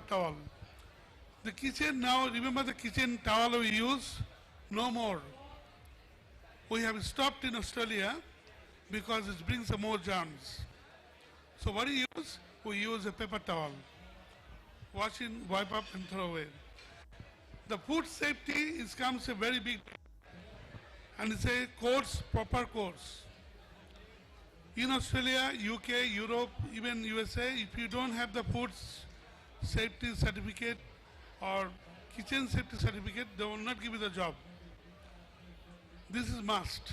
towel. The kitchen now, remember the kitchen towel we use? No more. We have stopped in Australia because it brings some more germs. So what do you use? We use a paper towel. Wash in, wipe up and throw away. The food safety comes a very big, and it's a course, proper course. In Australia, UK, Europe, even USA, if you don't have the food safety certificate or kitchen safety certificate, they will not give you the job. This is must.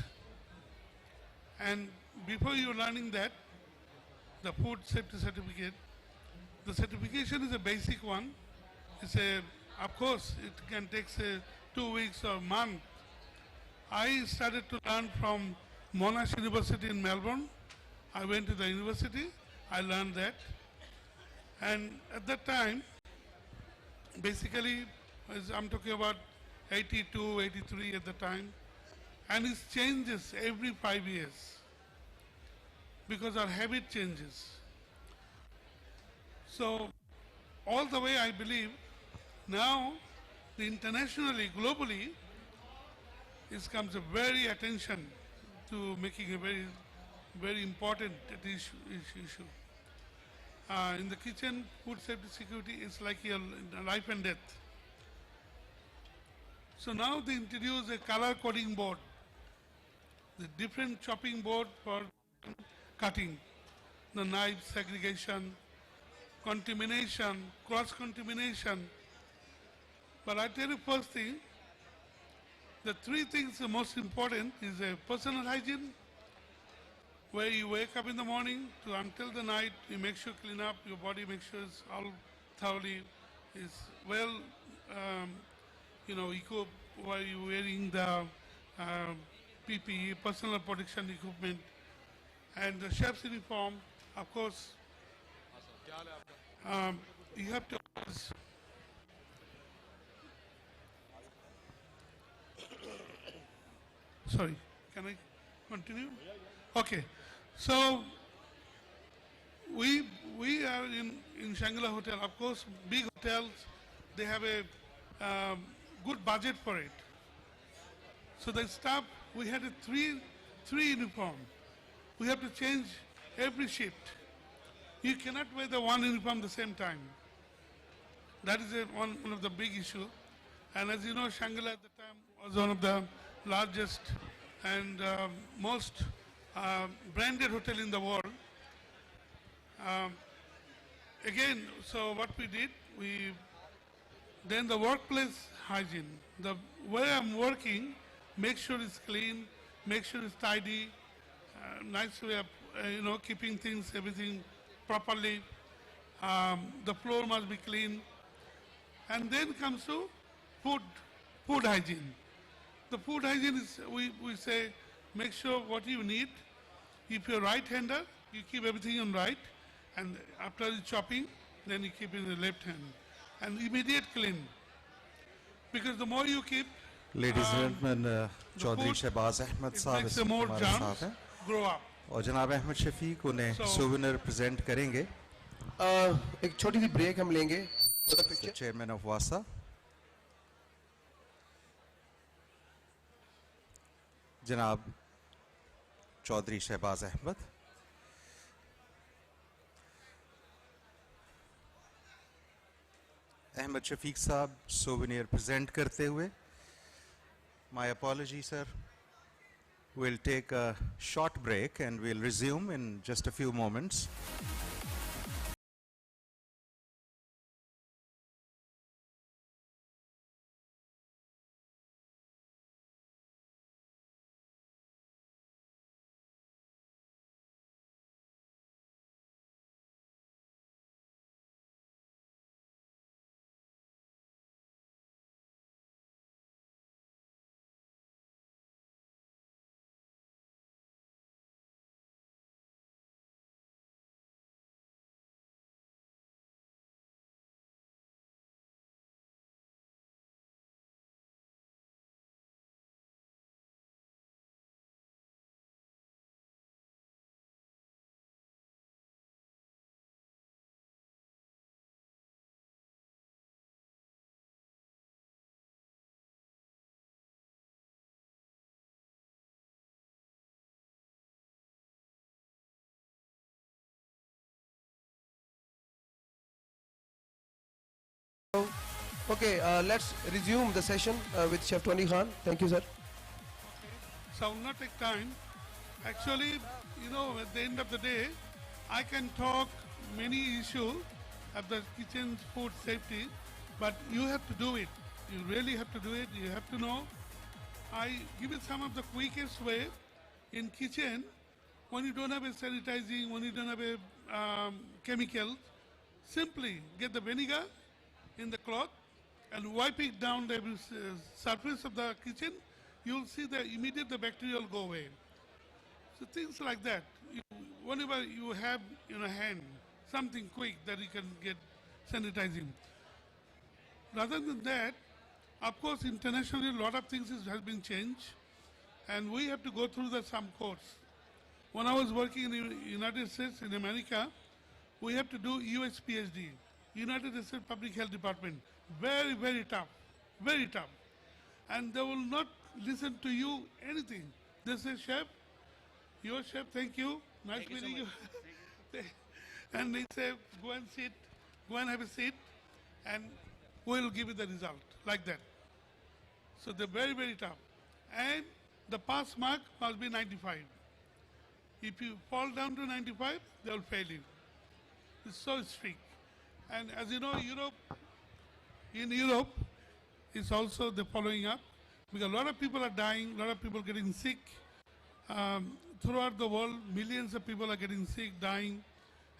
And before you're learning that, the food safety certificate, the certification is a basic one. It's of course, it can take say 2 weeks or a month. I started to learn from Monash University in Melbourne. I went to the university, I learned that. And at that time, basically, I'm talking about 82, 83 at the time, and it changes every 5 years because our habit changes. So all the way I believe now internationally, globally, it comes a very attention to making a very, very important issue. In the kitchen, food safety security is like your life and death. So now they introduce a color coding board, the different chopping board for cutting, the knife segregation, contamination, cross-contamination. But I tell you first thing, the three things the most important is a personal hygiene, where you wake up in the morning to until the night, you make sure clean up your body, make sure it's all thoroughly is well, equipped while you're wearing the PPE, personal protection equipment, and the chef's uniform. Of course, you have to always sorry, can I continue? Okay, so we are in Shangri-La Hotel. Of course, big hotels, they have a good budget for it. So the staff, we had a three uniform. We have to change every shift. You cannot wear the one uniform the same time. That is one of the big issue. And as you know, Shangri-La at the time was one of the largest and most branded hotel in the world. Again, so what we did, then the workplace hygiene. The where I'm working, make sure it's clean, make sure it's tidy, nice way of keeping things, everything properly. The floor must be clean. And then comes to food hygiene. The food hygiene is, we say, make sure what you need. If you're right-hander, you keep everything on right, and after the chopping, then you keep in the left hand. And immediate clean. Because the more you keep, Ladies and gentlemen, Chaudhary Shahbaz Ahmad साहब इस हमारे साथ हैं और जनाब अहमद शफीक उन्हें souvenir present करेंगे. एक छोटी सी ब्रेक हम लेंगे. The chairman of WASA. जनाब चौधरी शहबाज अहमद. अहमद शफीक साहब souvenir present करते हुए. My apologies, sir. We'll take a short break and we'll resume in just a few moments. Okay, let's resume the session with Chef Tony Khan. Thank you, sir. So I will not take time. Actually, you know, at the end of the day, I can talk many issues of the kitchen food safety, but you have to do it. You really have to do it. You have to know. I give you some of the quickest way in kitchen when you don't have a sanitizing, when you don't have a chemical. Simply get the vinegar in the cloth and wipe it down the surface of the kitchen. You'll see that immediate the bacteria will go away. So things like that. Whenever you have in a hand something quick that you can get sanitizing. Rather than that, of course, internationally a lot of things has been changed, and we have to go through some course. When I was working in the United States, in America, we have to do US PhD, United States Public Health Department. Very, very tough, very tough. And they will not listen to you anything. They say, Chef, your chef, thank you. Nice meeting you. And they say, go and sit, go and have a seat, and we'll give you the result, like that. So they're very, very tough. And the pass mark must be 95. If you fall down to 95, they'll fail you. It's so strict. And as you know, in Europe, it's also the following up, because a lot of people are dying, a lot of people getting sick. Throughout the world, millions of people are getting sick, dying,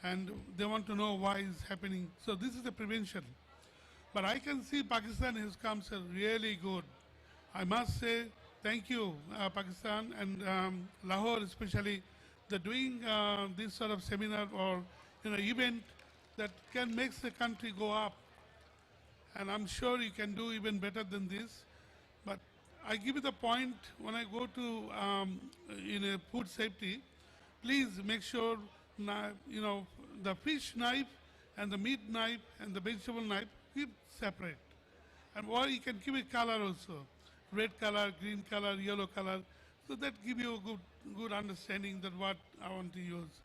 and they want to know why it's happening. So this is the prevention. But I can see Pakistan has come really good. I must say thank you, Pakistan and Lahore especially. They're doing this sort of seminar or event that can make the country go up. And I'm sure you can do even better than this. But I give you the point when I go to in a food safety, please make sure the fish knife and the meat knife and the vegetable knife keep separate. And or you can keep a color also, red color, green color, yellow color, so that give you a good understanding that what I want to use.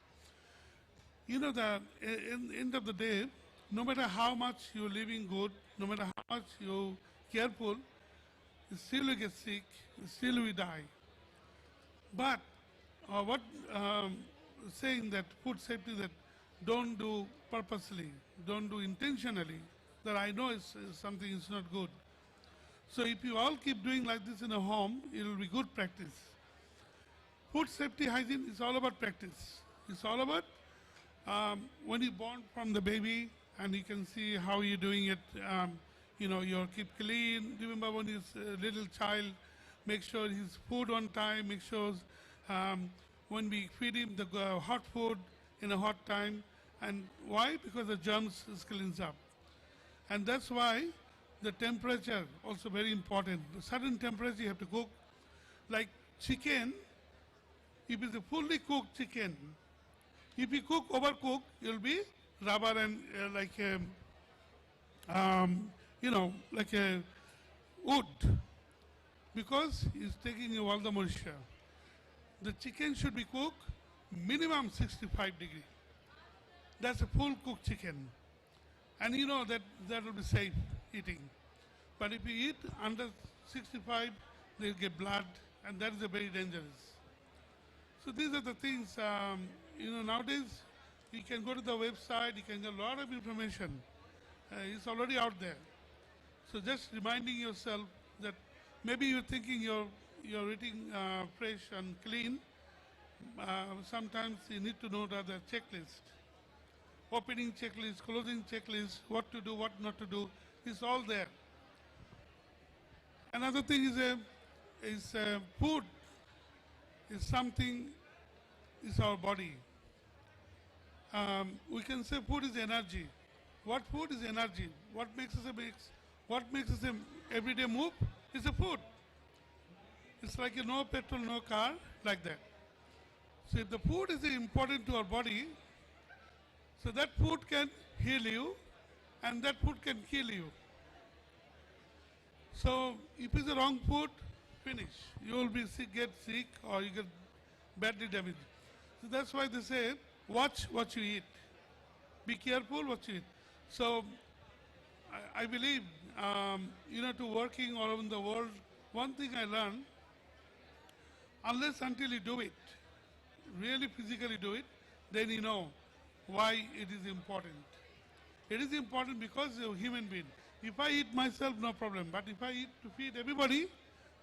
You know that in the end of the day, no matter how much you're living good, no matter how much you're careful, still you get sick, still we die. But what saying that food safety that don't do purposely, don't do intentionally, that I know is something is not good. So if you all keep doing like this in a home, it will be good practice. Food safety hygiene is all about practice. It's all about when you born from the baby and you can see how you're doing it, you keep clean. Remember when he's a little child, make sure his food on time, make sure when we feed him the hot food in a hot time. And why? Because the germs cleans up. And that's why the temperature also very important. A certain temperature you have to cook. Like chicken, if it's a fully cooked chicken, if you cook overcook, it'll be rubber and like a wood, because it's taking all the moisture. The chicken should be cooked minimum 65 degree. That's a full cooked chicken. And you know that will be safe eating. But if you eat under 65, they'll get blood, and that is very dangerous. So these are the things, nowadays you can go to the website, you can get a lot of information. It's already out there. So just reminding yourself that maybe you're thinking you're eating fresh and clean. Sometimes you need to know the checklist. Opening checklist, closing checklist, what to do, what not to do, is all there. Another thing is food is something, is our body. We can say food is energy. What food is energy? What makes us a everyday move is a food. It's like no petrol, no car, like that. So if the food is important to our body, so that food can heal you and that food can kill you. So if it's the wrong food, finish. You will be sick, get sick, or you get badly damaged. So that's why they say, watch what you eat. Be careful what you eat. So I believe, to working all over the world, one thing I learned, unless until you do it, really physically do it, then you know why it is important. It is important because you're a human being. If I eat myself, no problem. But if I eat to feed everybody,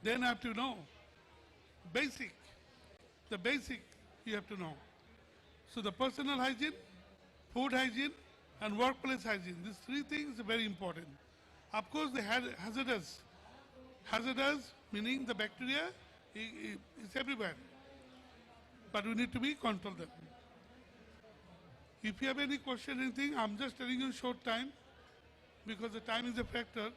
then I have to know. Basic. The basic you have to know. So the personal hygiene, food hygiene, and workplace hygiene. These three things are very important. Of course, the hazardous. Hazardous meaning the bacteria is everywhere. But we need to be control them. If you have any question, anything, I'm just telling you in short time because the time is a factor.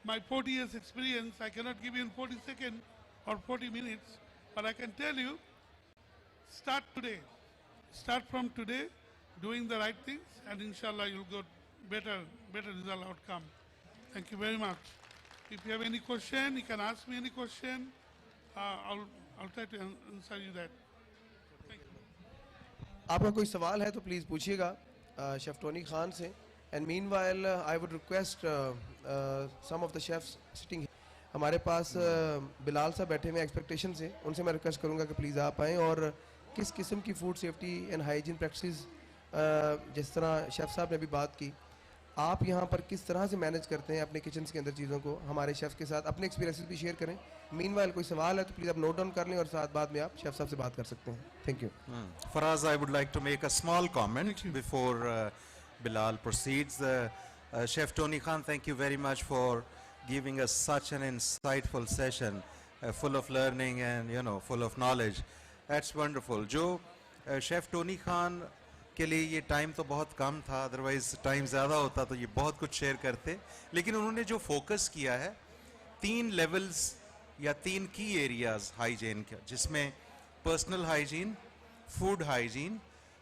My 40 years experience, I cannot give you in 40 seconds or 40 minutes, but I can tell you, start today. Start from today, doing the right things, and inshallah you'll get better result outcome. Thank you very much. If you have any question, you can ask me any question. I'll try to answer you that. आपका कोई सवाल है तो please पूछिएगा chef Tony Khan से and meanwhile I would request some of the chefs sitting हमारे पास बिलाल साहब बैठे हुए एक्सपेक्टेशन से उनसे मैं रिक्वेस्ट करूंगा कि प्लीज़ आप आएँ और किस किस्म की food safety and hygiene practice जिस तरह शेफ साहब ने भी बात की आप यहाँ पर किस तरह से मैनेज करते हैं अपने किचन के अंदर चीज़ों को हमारे शेफ़ के साथ अपने एक्सपीरियंसेस भी शेयर करें मीनवाइल कोई सवाल है तो प्लीज़ आप नोट डाउन कर लें और साथ बाद में आप शेफ साहब से बात कर सकते हैं thank you Faraz, I would like to make a small comment before Bilal proceeds. Chef Tony Khan, thank you very much for giving us such an insightful session, full of learning and full of knowledge. That's wonderful. जो Chef Tony Khan के लिए ये time तो बहुत कम था, otherwise time ज़्यादा होता तो ये बहुत कुछ शेयर करते, लेकिन उन्होंने जो फोकस किया है 3 लेवल्स या 3 की एरियाज हाइजीन का, जिसमें पर्सनल हाइजीन, फूड हाइजीन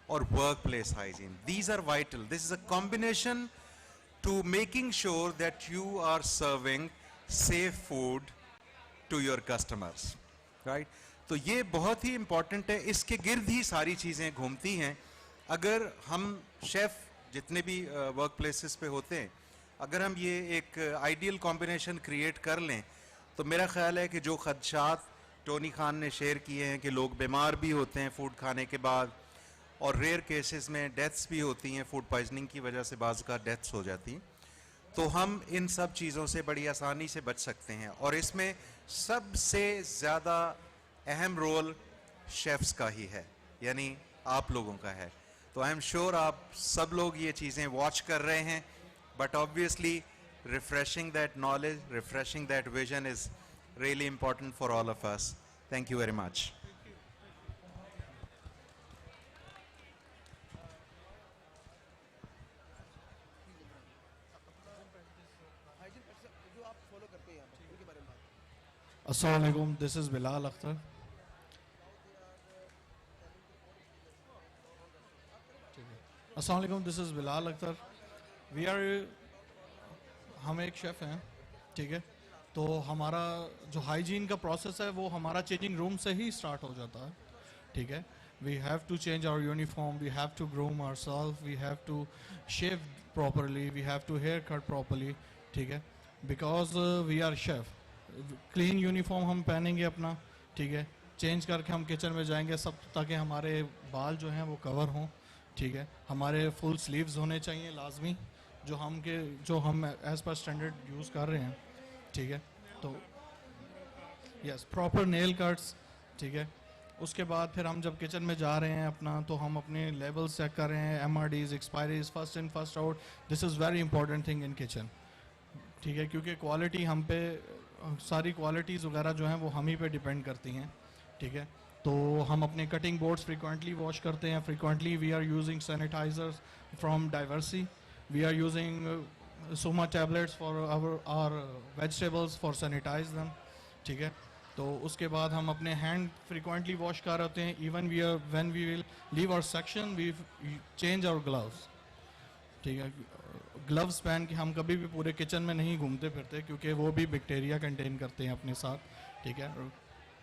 और workplace hygiene. These are vital. This is a combination to making sure that you are serving safe food to your customers, right. तो ये बहुत ही इंपॉर्टेंट है. इसके गिर्द ही सारी चीज़ें घूमती हैं. अगर हम शेफ़ जितने भी वर्क प्लेसेस पे होते हैं, अगर हम ये एक आइडियल कॉम्बिनेशन क्रिएट कर लें तो मेरा ख्याल है कि जो खदशात टोनी खान ने शेयर किए हैं कि लोग बीमार भी होते हैं फूड खाने के बाद और रेयर केसेस में डेथ्स भी होती हैं, फूड पॉइजनिंग की वजह से बाज़ का डेथ्स हो जाती हैं, तो हम इन सब चीज़ों से बड़ी आसानी से बच सकते हैं. और इसमें सबसे ज़्यादा अहम रोल शेफ़्स का ही है, यानी आप लोगों का है. तो आई एम श्योर आप सब लोग ये चीज़ें वॉच कर रहे हैं, but obviously refreshing that knowledge, refreshing that vision is really important for all of us. Thank you very much. अस्सलाम वालेकुम, दिस इज़ बिलाल अख्तर. अस्सलाम वालेकुम, दिस इज़ बिलाल अख्तर. हम एक शेफ़ हैं, ठीक है. तो हमारा जो हाइजीन का प्रोसेस है वो हमारा चेंजिंग रूम से ही स्टार्ट हो जाता है, ठीक है. We have to change our uniform, we have to groom ourself, we have to shave properly, we have to haircut properly, ठीक है. Because we are chef. Clean uniform हम पहनेंगे अपना, ठीक है. चेंज करके हम किचन में जाएंगे सब, ताकि हमारे बाल जो हैं वो कवर हों, ठीक है. हमारे फुल स्लीव्स होने चाहिए लाजमी, जो हम एज़ पर स्टैंडर्ड यूज़ कर रहे हैं, ठीक है. तो यस, प्रॉपर नेल कट्स, ठीक है. उसके बाद फिर हम जब किचन में जा रहे हैं अपना, तो हम अपने लेवल्स चेक कर रहे हैं, MRDs, expiries, first in first out. This is very important thing in kitchen, ठीक है, क्योंकि क्वालिटी हम पे, सारी क्वालिटीज़ वगैरह जो हैं वो हम ही पे डिपेंड करती हैं, ठीक है. तो हम अपने कटिंग बोर्ड्स फ्रीक्वेंटली वॉश करते हैं. Frequently we are using sanitizers from Diversey. We are using Soma tablets for our vegetables for sanitize them, ठीक है. तो उसके बाद हम अपने हैंड फ्रीक्वेंटली वॉश कर रहे हैं. Even when we will leave our section we change our gloves, ठीक है. ग्लव्स पहन के हम कभी भी पूरे किचन में नहीं घूमते फिरते, क्योंकि वो भी बैक्टीरिया कंटेन करते हैं अपने साथ, ठीक है.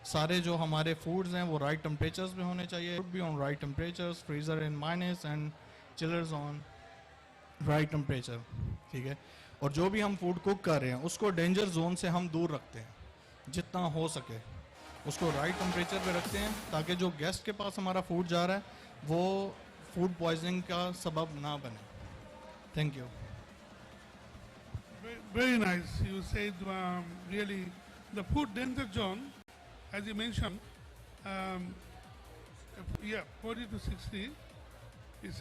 सारे जो हमारे फूड्स हैं वो राइट टेम्परेचर्स में होने चाहिए. फूड भी on right temperatures, freezer in minus and chillers on right temperature, ठीक है। और जो भी हम फूड कुक कर रहे हैं उसको डेंजर जोन से हम दूर रखते हैं जितना हो सके, उसको राइट टेम्परेचर पे रखते हैं ताकि जो गेस्ट के पास हमारा फूड जा रहा है वो फूड पॉइजनिंग का सबब ना बने। Thank you. Very nice. You said really the food danger zone, as you mentioned, yeah, 40 to 60 is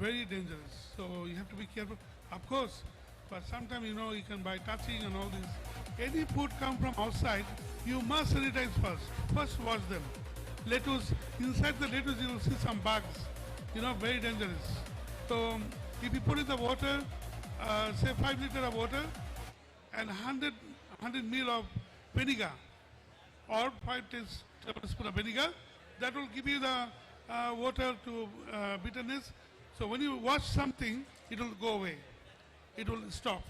very dangerous. So you have to be careful, of course. But sometimes you can by touching and all this. Any food come from outside, you must sanitize first. First wash them. Lettuce, inside the lettuce you will see some bugs. Very dangerous. So if you put in the water, say 5 liters of water and 100 ml of vinegar or 5 tablespoons of vinegar, that will give you the water to bitterness. So when you wash something, it will go away. It will stop.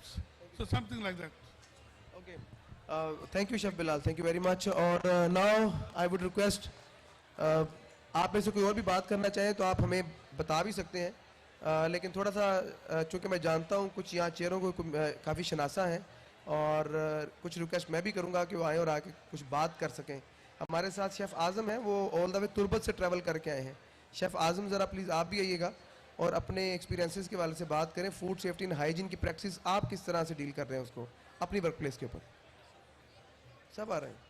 So something like that. Okay. Thank you, Chef Bilal. Thank you very much. और now I would request आप में से कोई और भी बात करना चाहें तो आप हमें बता भी सकते हैं, लेकिन थोड़ा सा चूँकि मैं जानता हूँ कुछ यहाँ चेयरों को काफ़ी शनासा हैं और कुछ रिक्वेस्ट मैं भी करूँगा कि वो आएँ और आके कुछ बात कर सकें। हमारे साथ शेफ़ आज़म हैं, वो ऑल द वे तुर्बत से ट्रैवल करके आए हैं। शेफ़ आज़म ज़रा प्लीज़ आप भी आइएगा और अपने एक्सपीरियंसेस के वाले से बात करें। फूड सेफ्टी एंड हाइजीन की प्रैक्टिस आप किस तरह से डील कर रहे हैं उसको अपनी वर्क प्लेस के ऊपर। सब आ रहे हैं।